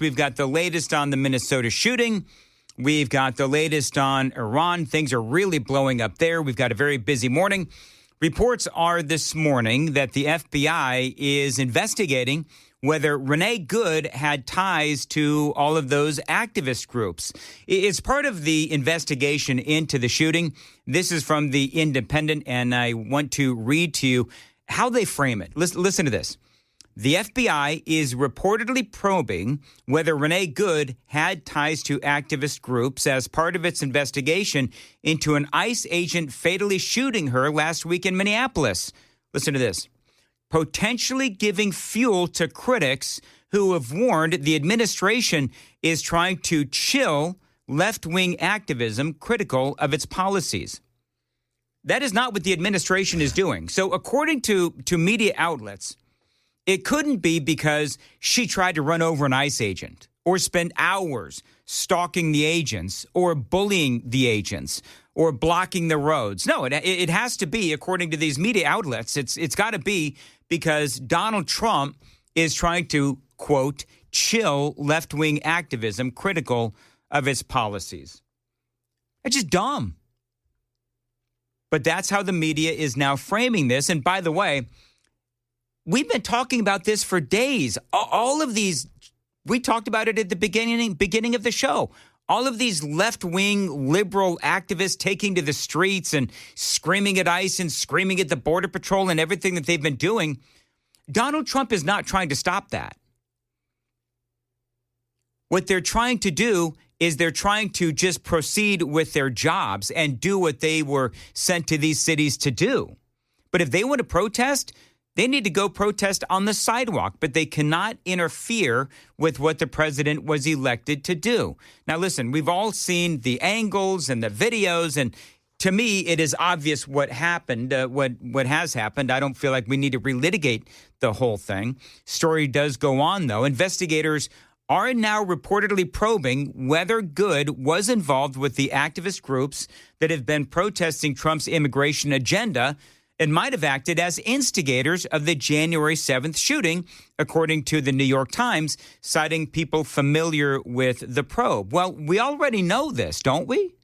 We've got the latest on the Minnesota shooting. We've got the latest on Iran. Things are really blowing up there. We've got a very busy morning. Reports are this morning that the FBI is investigating whether Renee Good had ties to all of those activist groups. It's part of the investigation into the shooting. This is from The Independent, and I want to read to you how they frame it. Listen to this. The FBI is reportedly probing whether Renee Good had ties to activist groups as part of its investigation into an ICE agent fatally shooting her last week in Minneapolis. Listen to this. Potentially giving fuel to critics who have warned the administration is trying to chill left-wing activism critical of its policies. That is not what the administration is doing. So according to media outlets, it couldn't be because she tried to run over an ICE agent or spend hours stalking the agents or bullying the agents or blocking the roads. No, it has to be, according to these media outlets, it's got to be because Donald Trump is trying to, quote, chill left-wing activism critical of its policies. It's just dumb. But that's how the media is now framing this. And by the way, we've been talking about this for days. All of these, we talked about it at the beginning of the show. All of these left-wing liberal activists taking to the streets and screaming at ICE and screaming at the Border Patrol and everything that they've been doing. Donald Trump is not trying to stop that. What they're trying to do is they're trying to just proceed with their jobs and do what they were sent to these cities to do. But if they want to protest, they need to go protest on the sidewalk, but they cannot interfere with what the president was elected to do. Now, listen, we've all seen the angles and the videos, and to me, it is obvious what happened, what has happened. I don't feel like we need to relitigate the whole thing. Story does go on, though. Investigators are now reportedly probing whether Good was involved with the activist groups that have been protesting Trump's immigration agenda and might have acted as instigators of the January 7th shooting, according to the New York Times, citing people familiar with the probe. Well, we already know this, don't we?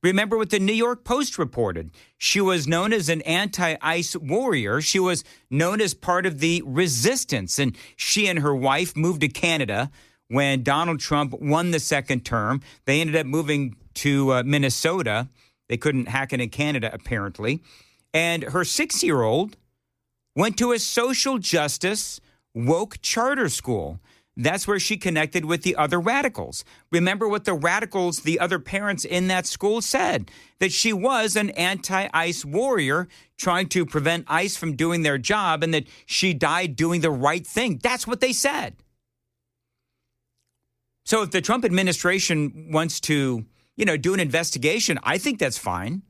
Remember what the New York Post reported. She was known as an anti-ICE warrior. She was known as part of the resistance, and she and her wife moved to Canada when Donald Trump won the second term. They ended up moving to Minnesota. They couldn't hack it in Canada, apparently. And her 6-year-old went to a social justice woke charter school. That's where she connected with the other radicals. Remember what the radicals, the other parents in that school said, that she was an anti-ICE warrior trying to prevent ICE from doing their job and that she died doing the right thing. That's what they said. So if the Trump administration wants to, do an investigation, I think that's fine.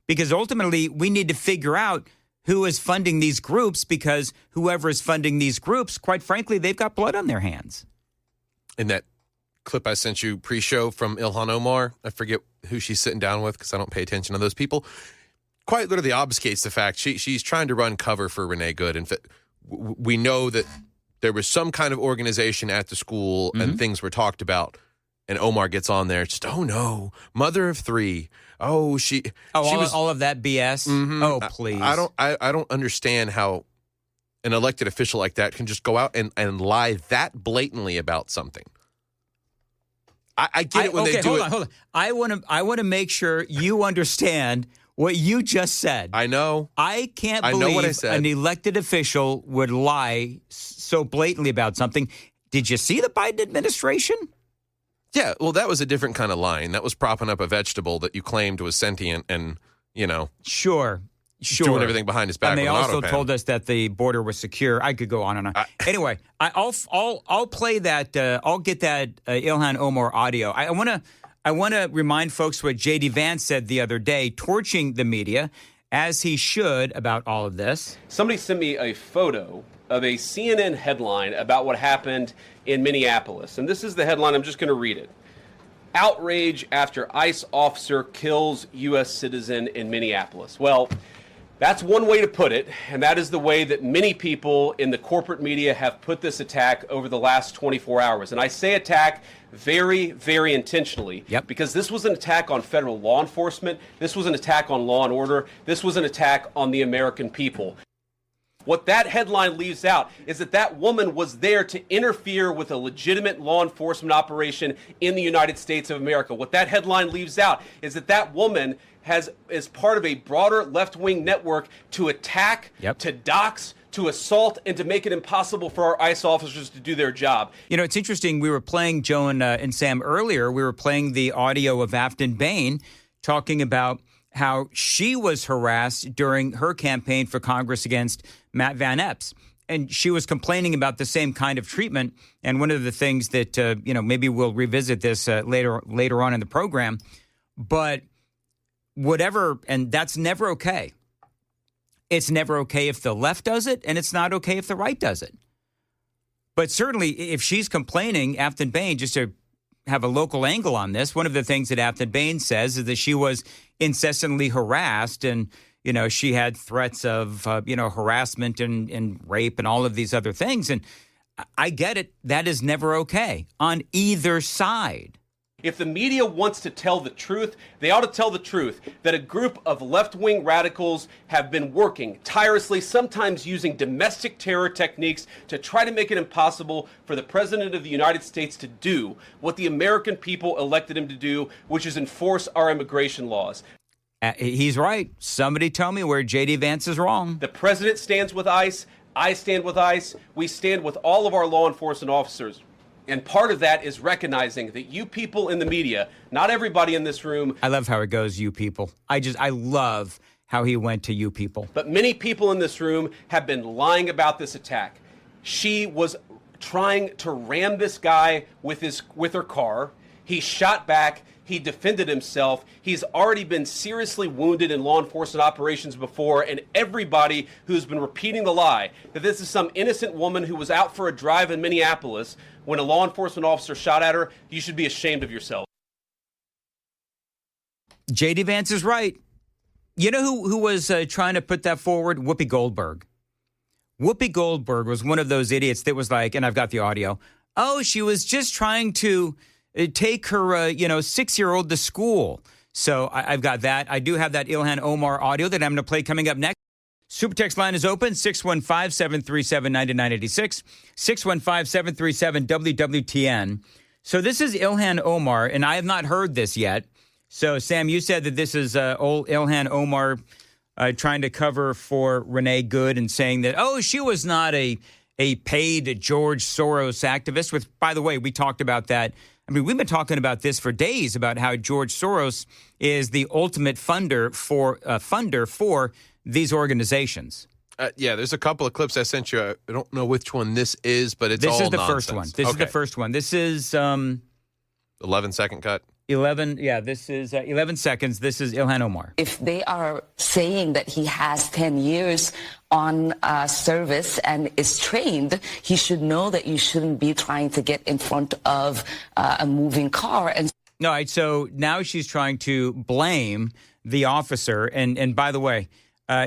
Because ultimately, we need to figure out who is funding these groups, because whoever is funding these groups, quite frankly, they've got blood on their hands. In that clip I sent you pre-show from Ilhan Omar, I forget who she's sitting down with because I don't pay attention to those people, quite literally obfuscates the fact she's trying to run cover for Renee Good. And we know that there was some kind of organization at the school and things were talked about. And Omar gets on there, just, oh no, mother of 3. Oh, she was all of that BS. Mm-hmm. Oh, please. I don't understand how an elected official like that can just go out and lie that blatantly about something. I get it when they do it. Hold on. I want to make sure you understand what you just said. I know. I can't believe an elected official would lie so blatantly about something. Did you see the Biden administration? Yeah, well, that was a different kind of line. That was propping up a vegetable that you claimed was sentient and, Sure. doing everything behind his back. And they with an also autopan. told us that the border was secure. I could go on and on. Anyway, I'll play that. I'll get that Ilhan Omar audio. I want to remind folks what J.D. Vance said the other day, torching the media, as he should, about all of this. Somebody sent me a photo of a CNN headline about what happened in Minneapolis. And this is the headline. I'm just going to read it. Outrage after ICE officer kills U.S. citizen in Minneapolis. Well, That's one way to put it, and that is the way that many people in the corporate media have put this attack over the last 24 hours. And I say attack very, very intentionally, because this was an attack on federal law enforcement. This was an attack on law and order. This was an attack on the American people. What that headline leaves out is that that woman was there to interfere with a legitimate law enforcement operation in the United States of America. What that headline leaves out is that that woman is part of a broader left-wing network to attack, to dox, to assault, and to make it impossible for our ICE officers to do their job. You know, it's interesting. We were playing, Joe and Sam, earlier. We were playing the audio of Afton Bain talking about how she was harassed during her campaign for Congress against Matt Van Epps. And she was complaining about the same kind of treatment. And one of the things that, maybe we'll revisit this later on in the program. But whatever, and that's never okay. It's never okay if the left does it, and it's not okay if the right does it. But certainly, if she's complaining, Afton Bain, just to have a local angle on this, one of the things that Afton Bain says is that she was incessantly harassed, and she had threats of harassment and rape and all of these other things. And I get it. That is never okay on either side. If the media wants to tell the truth, they ought to tell the truth that a group of left-wing radicals have been working tirelessly, sometimes using domestic terror techniques to try to make it impossible for the President of the United States to do what the American people elected him to do, which is enforce our immigration laws. He's right. Somebody tell me where J.D. Vance is wrong. The President stands with ICE. I stand with ICE. We stand with all of our law enforcement officers. And part of that is recognizing that you people in the media, not everybody in this room. I love how it goes, you people. I love how he went to you people. But many people in this room have been lying about this attack. She was trying to ram this guy with her car. He shot back. He defended himself. He's already been seriously wounded in law enforcement operations before, and everybody who's been repeating the lie that this is some innocent woman who was out for a drive in Minneapolis when a law enforcement officer shot at her, you should be ashamed of yourself. J.D. Vance is right. You know who was trying to put that forward? Whoopi Goldberg. Whoopi Goldberg was one of those idiots that was like, and I've got the audio, she was just trying to take her, 6-year-old to school. So I've got that. I do have that Ilhan Omar audio that I'm going to play coming up next. Super text line is open, 615-737-9986, 615-737-WWTN. So this is Ilhan Omar, and I have not heard this yet. So, Sam, you said that this is old Ilhan Omar trying to cover for Renee Good and saying that, she was not a paid George Soros activist, which, by the way, we talked about that. I mean, we've been talking about this for days, about how George Soros is the ultimate funder for these organizations. There's a couple of clips I sent you. I don't know which one this is, but it's this all is the nonsense. first one. This is the first one. This is 11-second cut. 11. Yeah, this is 11 seconds. This is Ilhan Omar. If they are saying that he has 10 years on service and is trained, he should know that you shouldn't be trying to get in front of a moving car. And all right, so now she's trying to blame the officer. And by the way,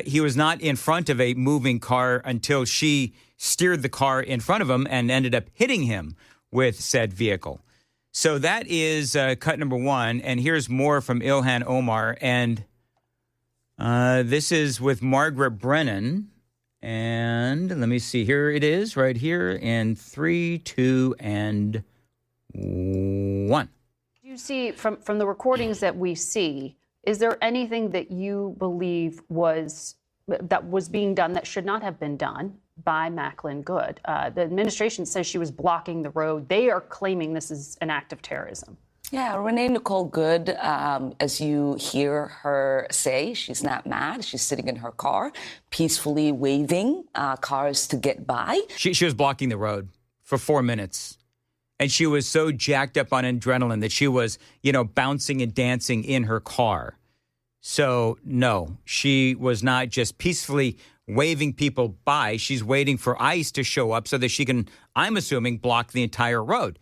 he was not in front of a moving car until she steered the car in front of him and ended up hitting him with said vehicle. So that is cut number one. And here's more from Ilhan Omar. And this is with Margaret Brennan. And let me see. Here it is right here in 3, 2, and 1. You see from the recordings that we see, is there anything that you believe was being done that should not have been done by Macklin Good? The administration says she was blocking the road. They are claiming this is an act of terrorism. Yeah, Renee Nicole Good, as you hear her say, she's not mad. She's sitting in her car, peacefully waving cars to get by. She was blocking the road for 4 minutes. And she was so jacked up on adrenaline that she was, bouncing and dancing in her car. So, no, she was not just peacefully waving people by. She's waiting for ICE to show up so that she can, I'm assuming, block the entire road.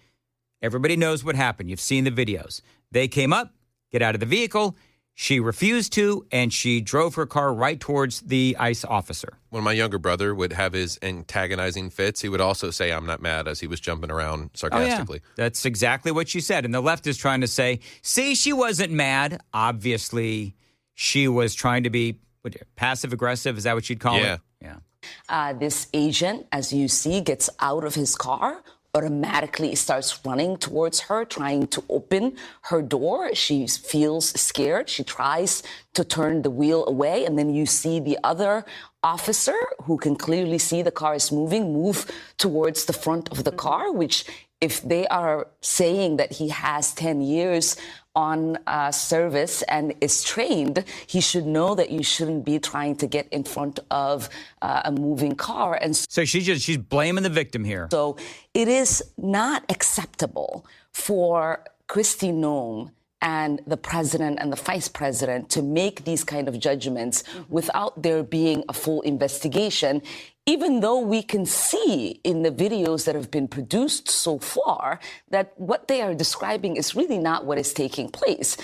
Everybody knows what happened. You've seen the videos. They came up, get out of the vehicle. She refused to, and she drove her car right towards the ICE officer. When my younger brother would have his antagonizing fits, he would also say, "I'm not mad," as he was jumping around sarcastically. Oh, yeah. That's exactly what she said. And the left is trying to say, see, she wasn't mad. Obviously, she was trying to be passive-aggressive. Is that what you'd call it? Yeah. This agent, as you see, gets out of his car, automatically starts running towards her, trying to open her door. She feels scared. She tries to turn the wheel away. And then you see the other officer, who can clearly see the car is moving, move towards the front of the car, which, if they are saying that he has 10 years on service and is trained, he should know that you shouldn't be trying to get in front of a moving car. And so she's blaming the victim here. So it is not acceptable for Kristi Noem and the president and the vice president to make these kind of judgments without there being a full investigation, even though we can see in the videos that have been produced so far that what they are describing is really not what is taking place.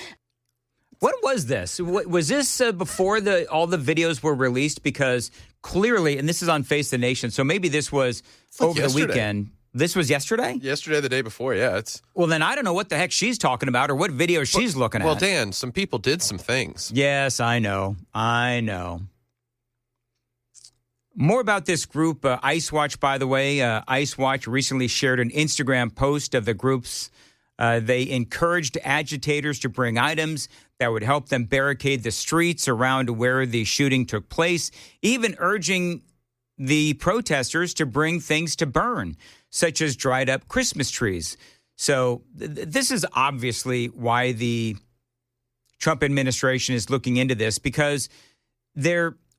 What was this? Was this before all the videos were released? Because clearly, and this is on Face the Nation, so maybe this was over yesterday. The weekend. This was yesterday? Yesterday, the day before, yeah. Well, then I don't know what the heck she's talking about or what video she's looking at. Well, Dan, some people did some things. Yes, I know. More about this group, Ice Watch, by the way. Ice Watch recently shared an Instagram post of the groups. They encouraged agitators to bring items that would help them barricade the streets around where the shooting took place, even urging the protesters to bring things to burn, such as dried up Christmas trees. So this is obviously why the Trump administration is looking into this, because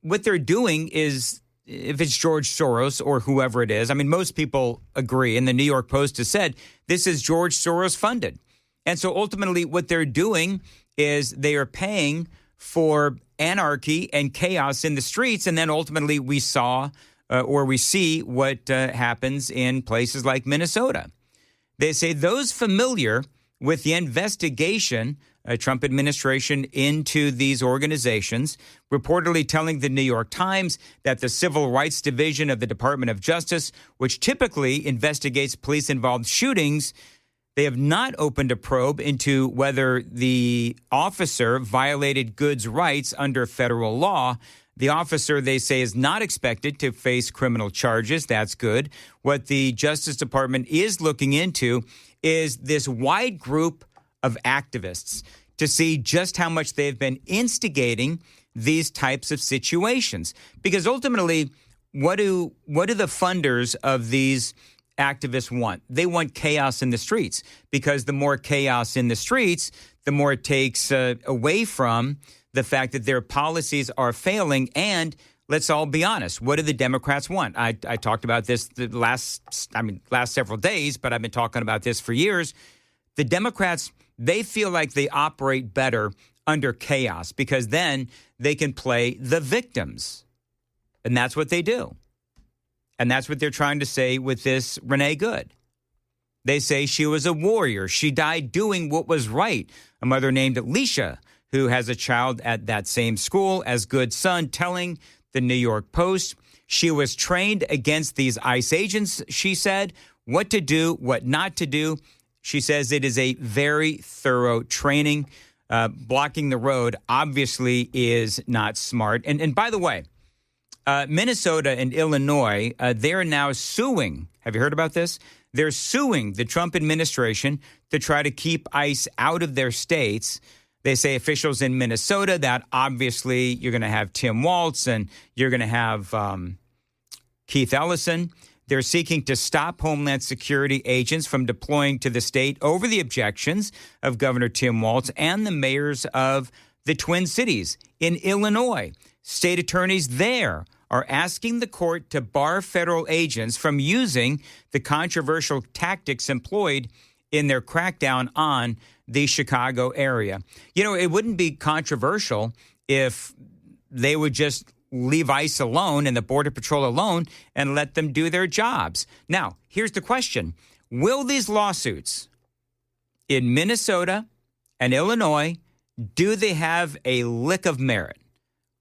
what they're doing is, if it's George Soros or whoever it is, I mean, most people agree, and the New York Post has said this is George Soros funded. And so ultimately what they're doing is they are paying for anarchy and chaos in the streets. And then ultimately we see what happens in places like Minnesota. They say those familiar with the investigation, Trump administration, into these organizations, reportedly telling the New York Times that the Civil Rights Division of the Department of Justice, which typically investigates police-involved shootings, they have not opened a probe into whether the officer violated goods rights under federal law. The officer, they say, is not expected to face criminal charges. That's good. What the Justice Department is looking into is this wide group of activists to see just how much they've been instigating these types of situations. Because ultimately, what do the funders of these activists want? They want chaos in the streets, because the more chaos in the streets, the more it takes away from the fact that their policies are failing. And let's all be honest, what do the Democrats want? I talked about this the last several days, but I've been talking about this for years. The Democrats, they feel like they operate better under chaos, because then they can play the victims. And that's what they do. And that's what they're trying to say with this Renee Good. They say she was a warrior. She died doing what was right. A mother named Alicia, who has a child at that same school as Good's son, telling the New York Post she was trained against these ICE agents, she said, what to do, what not to do. She says it is a very thorough training. Blocking the road obviously is not smart. And by the way, Minnesota and Illinois, they're now suing. Have you heard about this? They're suing the Trump administration to try to keep ICE out of their states. They say officials in Minnesota that obviously you're going to have Tim Walz and you're going to have Keith Ellison. They're seeking to stop Homeland Security agents from deploying to the state over the objections of Governor Tim Walz and the mayors of the Twin Cities. In Illinois, state attorneys there are asking the court to bar federal agents from using the controversial tactics employed in their crackdown on the Chicago area. You know, it wouldn't be controversial if they would just leave ICE alone and the Border Patrol alone and let them do their jobs. Now, here's the question. Will these lawsuits in Minnesota and Illinois do they have a lick of merit?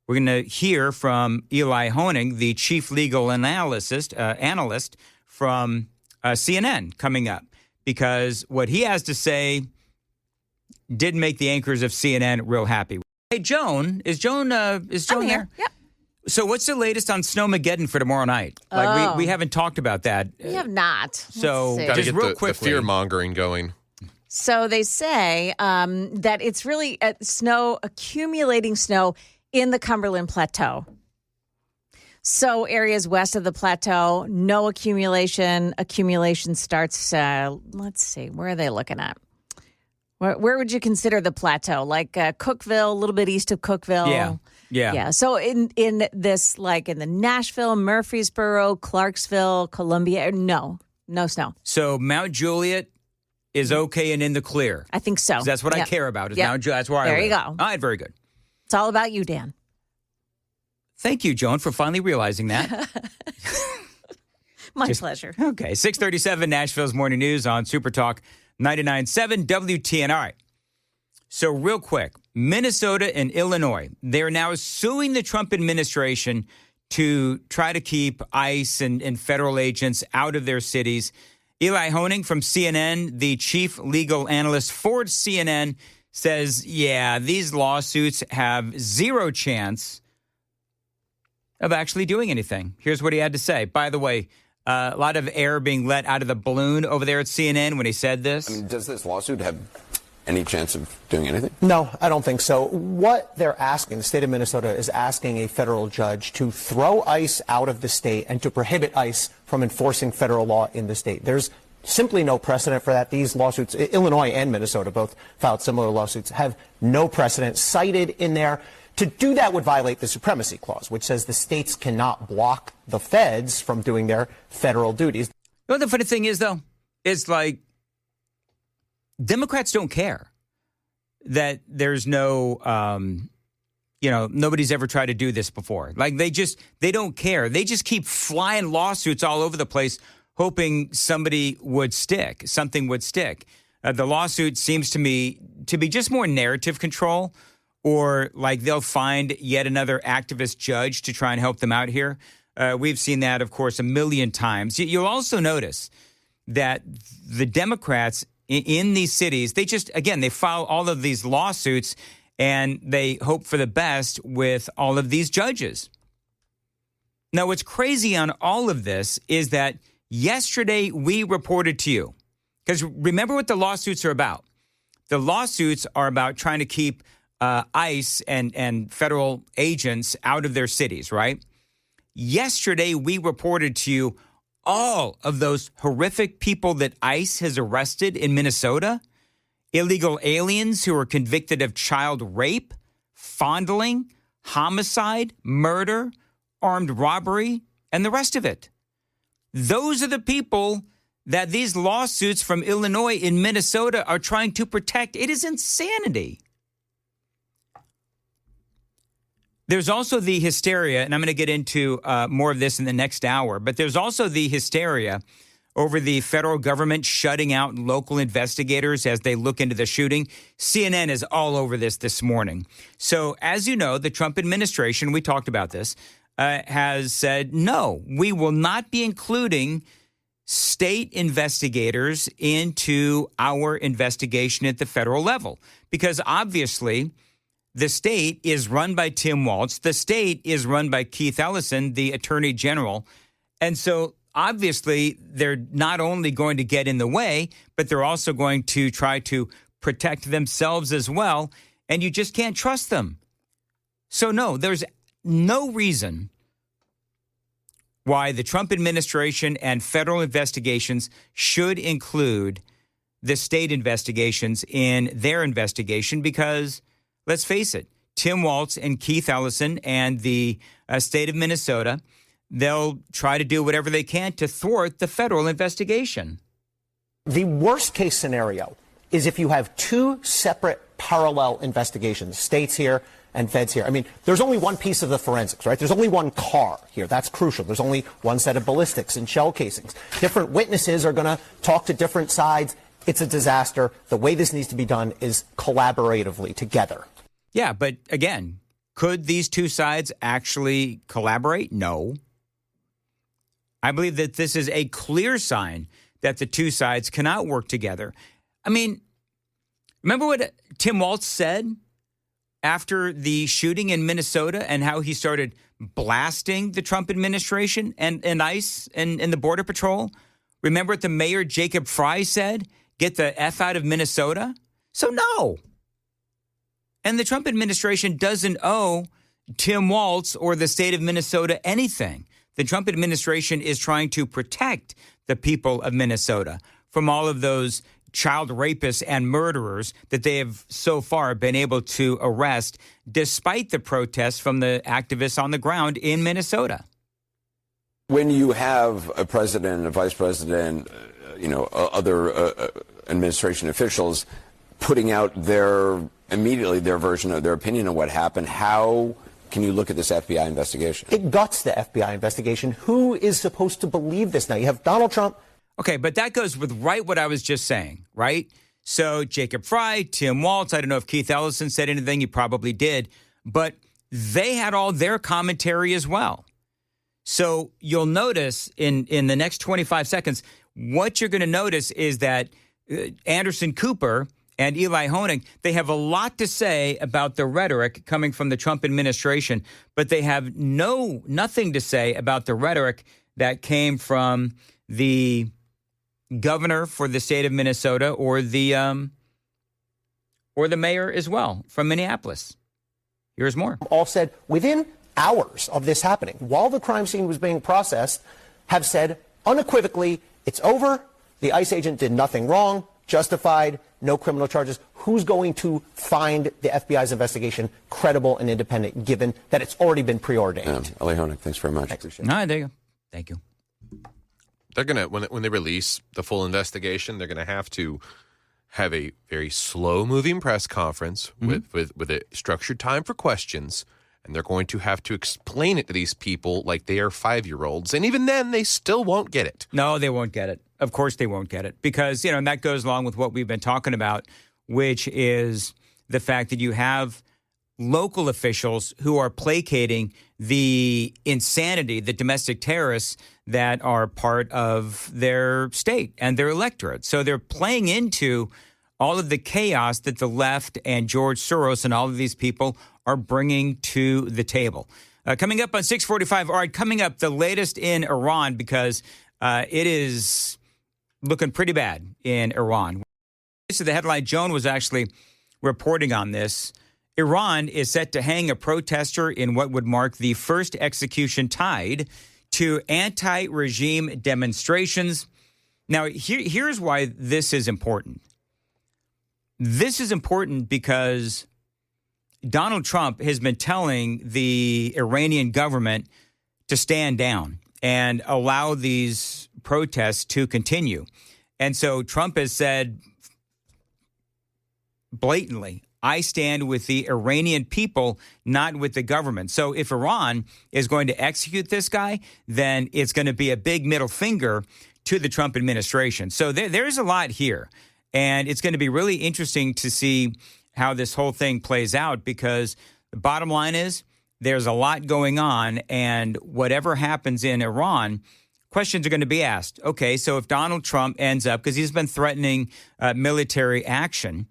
We're going to hear from Eli Honig, the chief legal analyst from CNN, coming up, because what he has to say did make the anchors of CNN real happy. Hey, Joan, is Joan I'm there? Yep. So what's the latest on Snowmageddon for tomorrow night? Like we haven't talked about that. We have not. So Got to just get real the quickly, fear-mongering going. So they say that it's really accumulating snow in the Cumberland Plateau. So areas west of the plateau, no accumulation. Accumulation starts, let's see, where are they looking at? Where would you consider the plateau? Like Cookville, a little bit east of Cookville. Yeah. So in this, like in the Nashville, Murfreesboro, Clarksville, Columbia, no snow. So Mount Juliet is okay and in the clear. I think so. That's what I care about. Is Mount Juliet. That's where I live. There you go. All right, very good. It's all about you, Dan. Thank you, Joan, for finally realizing that. My pleasure. Okay, 637 Nashville's Morning News on Super Talk 99.7 WTN. All right. So real quick, Minnesota and Illinois, they're now suing the Trump administration to try to keep ICE and federal agents out of their cities. Eli Honig from CNN, the chief legal analyst for CNN, says, yeah, these lawsuits have zero chance of actually doing anything. Here's what he had to say. By the way, a lot of air being let out of the balloon over there at CNN when he said this. I mean, does this lawsuit have any chance of doing anything? No, I don't think so. What they're asking, the state of Minnesota is asking a federal judge to throw ICE out of the state and to prohibit ICE from enforcing federal law in the state. There's simply no precedent for that. These lawsuits, Illinois and Minnesota both filed similar lawsuits, have no precedent cited in there. To do that would violate the Supremacy Clause, which says the states cannot block the feds from doing their federal duties. You know what the funny thing is, though? It's like Democrats don't care that there's no, nobody's ever tried to do this before. Like they don't care. They just keep flying lawsuits all over the place, hoping something would stick. The lawsuit seems to me to be just more narrative control, or like they'll find yet another activist judge to try and help them out here. We've seen that, of course, a million times. You'll also notice that the Democrats in these cities, they file all of these lawsuits and they hope for the best with all of these judges. Now, what's crazy on all of this is that yesterday we reported to you, because remember what the lawsuits are about. The lawsuits are about trying to keep ICE and federal agents out of their cities, right? Yesterday, we reported to you all of those horrific people that ICE has arrested in Minnesota, illegal aliens who are convicted of child rape, fondling, homicide, murder, armed robbery, and the rest of it. Those are the people that these lawsuits from Illinois and Minnesota are trying to protect. It is insanity. There's also the hysteria, and I'm going to get into more of this in the next hour, but there's also the hysteria over the federal government shutting out local investigators as they look into the shooting. CNN is all over this morning. So as you know, the Trump administration, we talked about this, has said, no, we will not be including state investigators into our investigation at the federal level, because obviously the state is run by Tim Walz. The state is run by Keith Ellison, the attorney general. And so obviously they're not only going to get in the way, but they're also going to try to protect themselves as well. And you just can't trust them. So no, there's no reason why the Trump administration and federal investigations should include the state investigations in their investigation, because let's face it, Tim Walz and Keith Ellison and the state of Minnesota, they'll try to do whatever they can to thwart the federal investigation. The worst case scenario is if you have two separate parallel investigations, states here and feds here. I mean, there's only one piece of the forensics, right? There's only one car here. That's crucial. There's only one set of ballistics and shell casings. Different witnesses are going to talk to different sides. It's a disaster. The way this needs to be done is collaboratively together. Yeah, but again, could these two sides actually collaborate? No. I believe that this is a clear sign that the two sides cannot work together. I mean, remember what Tim Walz said after the shooting in Minnesota and how he started blasting the Trump administration and ICE and the Border Patrol? Remember what the mayor, Jacob Fry, said? Get the F out of Minnesota? So no. And the Trump administration doesn't owe Tim Walz or the state of Minnesota anything. The Trump administration is trying to protect the people of Minnesota from all of those child rapists and murderers that they have so far been able to arrest, despite the protests from the activists on the ground in Minnesota. When you have a president, a vice president, other administration officials putting out immediately their version of their opinion of what happened, how can you look at this FBI investigation? It guts the FBI investigation. Who is supposed to believe this now? You have Donald Trump. Okay, but that goes with right what I was just saying, right? So Jacob Fry, Tim Walz, I don't know if Keith Ellison said anything. He probably did. But they had all their commentary as well. So you'll notice in the next 25 seconds, what you're going to notice is that Anderson Cooper and Eli Honig, they have a lot to say about the rhetoric coming from the Trump administration, but they have nothing to say about the rhetoric that came from the governor for the state of Minnesota or the mayor as well from Minneapolis. Here's more. All said within hours of this happening, while the crime scene was being processed, have said unequivocally, it's over. The ICE agent did nothing wrong, justified, no criminal charges. Who's going to find the FBI's investigation credible and independent, given that it's already been preordained? Eli Honig, thanks very much. Appreciate it. All right, there you go. Thank you. They're going to, when they release the full investigation, they're going to have a very slow-moving press conference with a structured time for questions, and they're going to have to explain it to these people like they are 5-year-olds. And even then, they still won't get it. No, they won't get it. Of course they won't get it. Because, and that goes along with what we've been talking about, which is the fact that you have local officials who are placating the insanity, the domestic terrorists that are part of their state and their electorate. So they're playing into all of the chaos that the left and George Soros and all of these people are bringing to the table. Coming up on 645, all right, coming up, the latest in Iran, because it is looking pretty bad in Iran. So the headline, Joan was actually reporting on this. Iran is set to hang a protester in what would mark the first execution tied to anti-regime demonstrations. Now, here's why this is important. This is important because Donald Trump has been telling the Iranian government to stand down and allow these protests to continue. And so Trump has said blatantly, I stand with the Iranian people, not with the government. So if Iran is going to execute this guy, then it's going to be a big middle finger to the Trump administration. So there's a lot here. And it's going to be really interesting to see how this whole thing plays out, because the bottom line is there's a lot going on, and whatever happens in Iran, questions are going to be asked. Okay, so if Donald Trump ends up, because he's been threatening military action,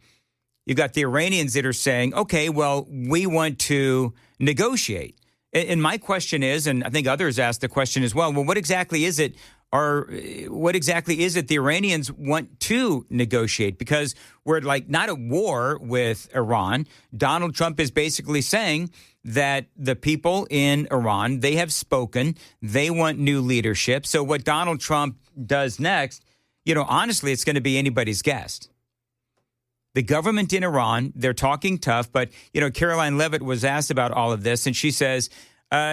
you've got the Iranians that are saying, okay, well, we want to negotiate. And my question is, and I think others asked the question as well, what exactly is it the Iranians want to negotiate? Because we're not at war with Iran. Donald Trump is basically saying that the people in Iran, they have spoken. They want new leadership. So what Donald Trump does next, honestly, it's going to be anybody's guess. The government in Iran, they're talking tough, but, Caroline Leavitt was asked about all of this, and she says,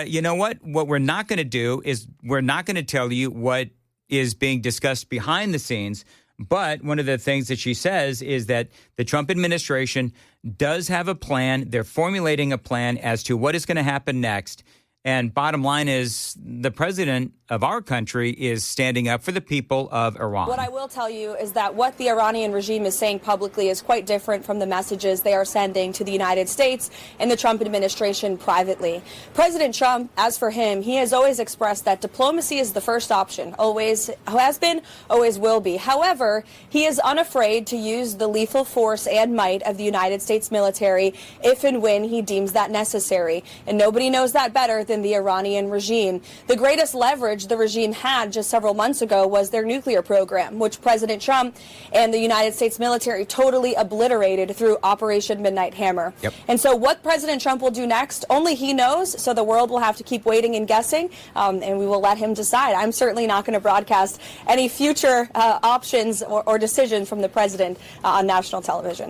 you know what? What we're not going to do is we're not going to tell you what is being discussed behind the scenes. But one of the things that she says is that the Trump administration does have a plan. They're formulating a plan as to what is going to happen next. And bottom line is the president of our country is standing up for the people of Iran. What I will tell you is that what the Iranian regime is saying publicly is quite different from the messages they are sending to the United States and the Trump administration privately. President Trump, as for him, he has always expressed that diplomacy is the first option, always has been, always will be. However, he is unafraid to use the lethal force and might of the United States military if and when he deems that necessary. And nobody knows that better than the Iranian regime. The greatest leverage the regime had just several months ago was their nuclear program, which President Trump and the United States military totally obliterated through Operation Midnight Hammer. Yep. And so what President Trump will do next, only he knows, so the world will have to keep waiting and guessing, and we will let him decide. I'm certainly not going to broadcast any future options or decisions from the president on national television.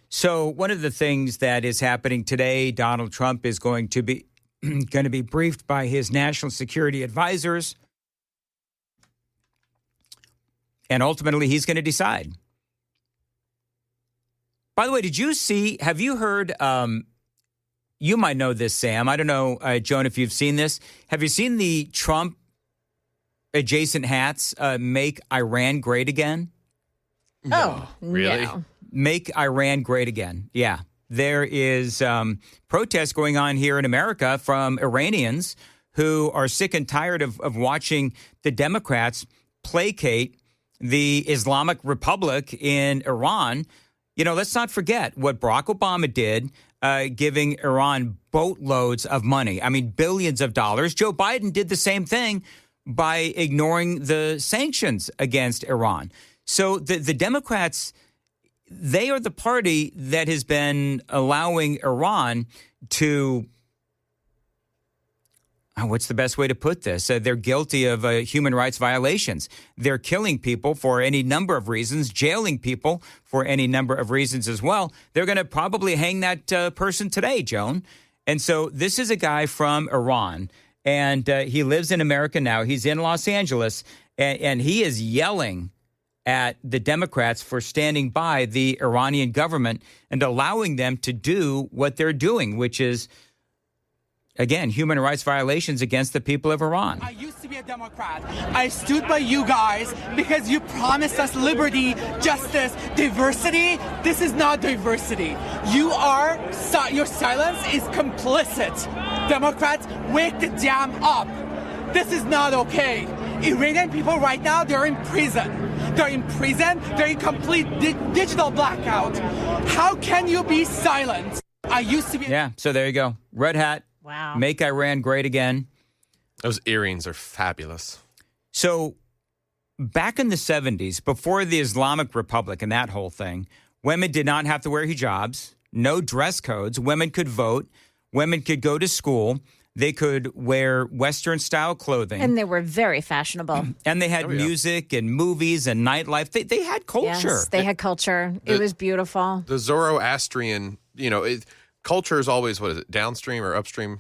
So one of the things that is happening today, Donald Trump is going to be briefed by his national security advisors. And ultimately, he's going to decide. By the way, have you heard, you might know this, Sam. I don't know, Joan, if you've seen this. Have you seen the Trump adjacent hats make Iran great again? Oh, really? No. Make Iran great again. Yeah. There is protests going on here in America from Iranians who are sick and tired of watching the Democrats placate the Islamic Republic in Iran. You know, let's not forget what Barack Obama did, giving Iran boatloads of money. I mean, billions of dollars. Joe Biden did the same thing by ignoring the sanctions against Iran. So the Democrats, they are the party that has been allowing Iran to, what's the best way to put this? They're guilty of human rights violations. They're killing people for any number of reasons, jailing people for any number of reasons as well. They're going to probably hang that person today, Joan. And so this is a guy from Iran, and he lives in America now. He's in Los Angeles, and he is yelling at the Democrats for standing by the Iranian government and allowing them to do what they're doing, which is, again, human rights violations against the people of Iran. I used to be a Democrat. I stood by you guys because you promised us liberty, justice, diversity. This is not diversity. Your silence is complicit. Democrats, wake the damn up. This is not okay. Iranian people right now, they're in prison. They're in prison. They're in complete digital blackout. How can you be silent? I used to be... Yeah, so there you go. Red hat. Wow. Make Iran great again. Those earrings are fabulous. So back in the 70s, before the Islamic Republic and that whole thing, women did not have to wear hijabs, no dress codes. Women could vote. Women could go to school. They could wear Western-style clothing. And they were very fashionable. And they had music and movies and nightlife. They had culture. Yes, they had culture. It was beautiful. The Zoroastrian, culture is always, what is it, downstream or upstream?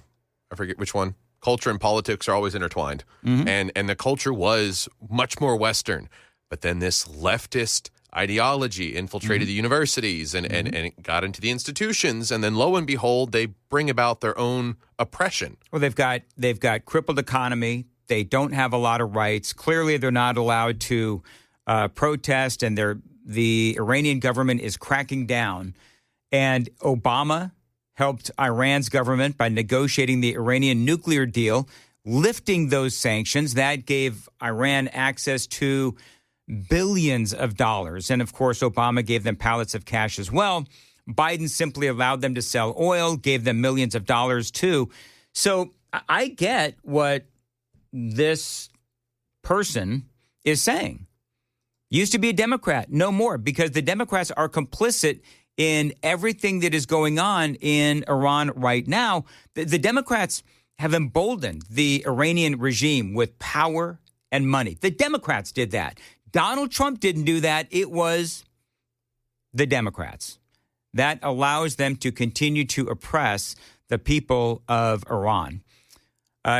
I forget which one. Culture and politics are always intertwined. Mm-hmm. And the culture was much more Western. But then this leftist ideology infiltrated the universities and it got into the institutions. And then lo and behold, they bring about their own oppression. Well, they've got crippled economy. They don't have a lot of rights. Clearly, they're not allowed to protest, and the Iranian government is cracking down. And Obama helped Iran's government by negotiating the Iranian nuclear deal, lifting those sanctions. That gave Iran access to billions of dollars. And of course, Obama gave them pallets of cash as well. Biden simply allowed them to sell oil, gave them millions of dollars too. So I get what this person is saying. Used to be a Democrat, no more, because the Democrats are complicit in everything that is going on in Iran right now. The Democrats have emboldened the Iranian regime with power and money. The Democrats did that. Donald Trump didn't do that. It was the Democrats. That allows them to continue to oppress the people of Iran.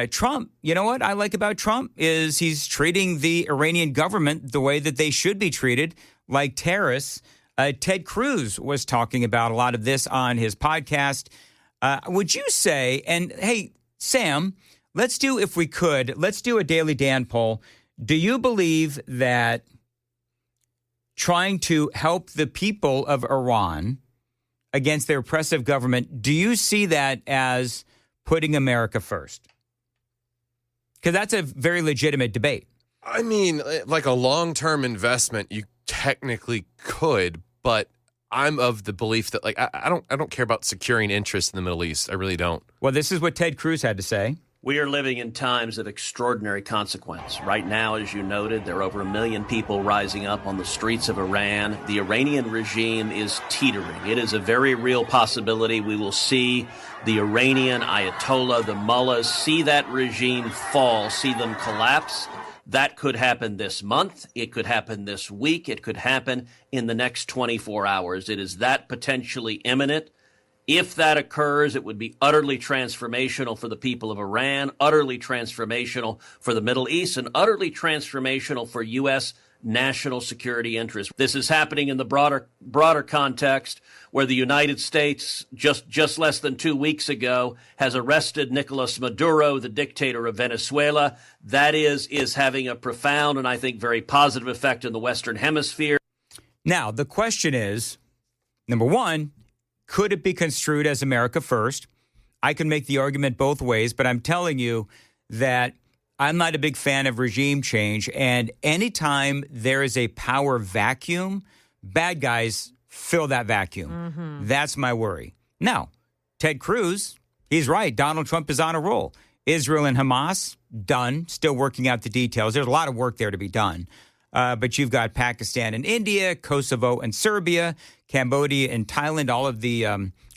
Trump, you know what I like about Trump is he's treating the Iranian government the way that they should be treated, like terrorists. Ted Cruz was talking about a lot of this on his podcast. Would you say, and hey, Sam, let's do a Daily Dan poll. Do you believe that trying to help the people of Iran against their oppressive government, do you see that as putting America first? Because that's a very legitimate debate. I mean, like a long-term investment, you technically could, but I'm of the belief that I don't care about securing interest in the Middle East. I really don't. Well, this is what Ted Cruz had to say. We are living in times of extraordinary consequence. Right now, as you noted, there are over 1 million people rising up on the streets of Iran. The Iranian regime is teetering. It is a very real possibility. We will see the Iranian Ayatollah, the mullahs, see that regime fall, see them collapse. That could happen this month. It could happen this week. It could happen in the next 24 hours. It is that potentially imminent. If that occurs, it would be utterly transformational for the people of Iran, utterly transformational for the Middle East, and utterly transformational for U.S. national security interests. This is happening in the broader context where the United States just less than 2 weeks ago has arrested Nicolas Maduro, the dictator of Venezuela. That is having a profound and I think very positive effect in the Western Hemisphere. Now, the question is, number one, could it be construed as America first? I can make the argument both ways, but I'm telling you that I'm not a big fan of regime change. And anytime there is a power vacuum, bad guys fill that vacuum. Mm-hmm. That's my worry. Now, Ted Cruz, he's right. Donald Trump is on a roll. Israel and Hamas, done. Still working out the details. There's a lot of work there to be done. But you've got Pakistan and India, Kosovo and Serbia, Cambodia and Thailand, all of the,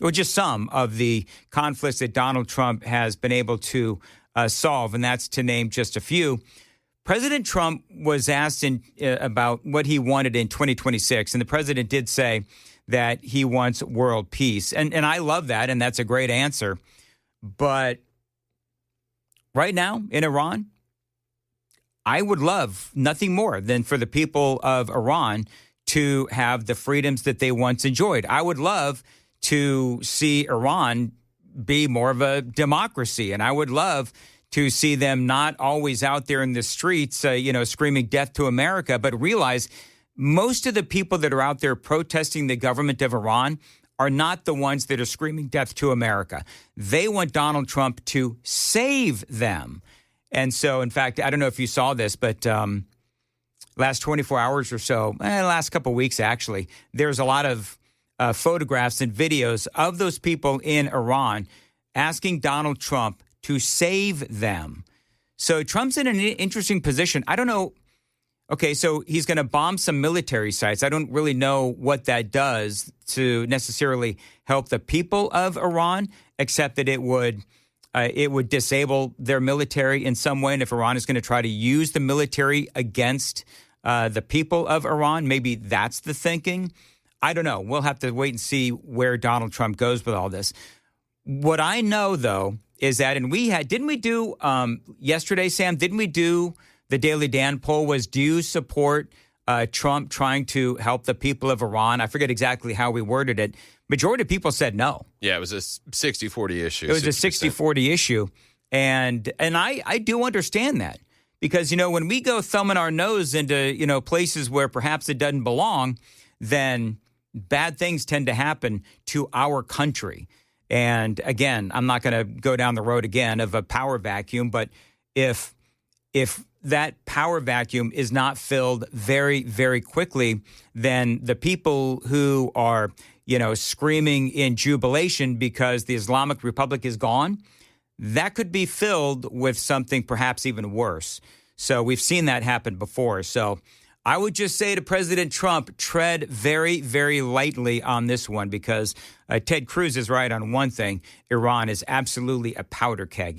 or just some of the conflicts that Donald Trump has been able to solve, and that's to name just a few. President Trump was asked about what he wanted in 2026, and the president did say that he wants world peace. And I love that, and that's a great answer. But right now in Iran, I would love nothing more than for the people of Iran to have the freedoms that they once enjoyed. I would love to see Iran be more of a democracy, and I would love to see them not always out there in the streets, screaming death to America, but realize most of the people that are out there protesting the government of Iran are not the ones that are screaming death to America. They want Donald Trump to save them. And so, in fact, I don't know if you saw this, but last 24 hours or so, last couple of weeks, actually, there's a lot of photographs and videos of those people in Iran asking Donald Trump to save them. So Trump's in an interesting position. I don't know. Okay, so he's going to bomb some military sites. I don't really know what that does to necessarily help the people of Iran, except that it would disable their military in some way. And if Iran is going to try to use the military against the people of Iran, maybe that's the thinking. I don't know. We'll have to wait and see where Donald Trump goes with all this. What I know, though, is that, and didn't we do yesterday, Sam, didn't we do the Daily Dan poll was, do you support Trump trying to help the people of Iran? I forget exactly how we worded it. Majority of people said no. Yeah, it was a 60-40 issue. It was 60%. A 60-40 issue. And I do understand that because, when we go thumbing our nose into, places where perhaps it doesn't belong, then bad things tend to happen to our country. And again, I'm not going to go down the road again of a power vacuum, but if that power vacuum is not filled very, very quickly, then the people who are, screaming in jubilation because the Islamic Republic is gone, that could be filled with something perhaps even worse. So we've seen that happen before. So I would just say to President Trump, tread very, very lightly on this one because Ted Cruz is right on one thing. Iran is absolutely a powder keg.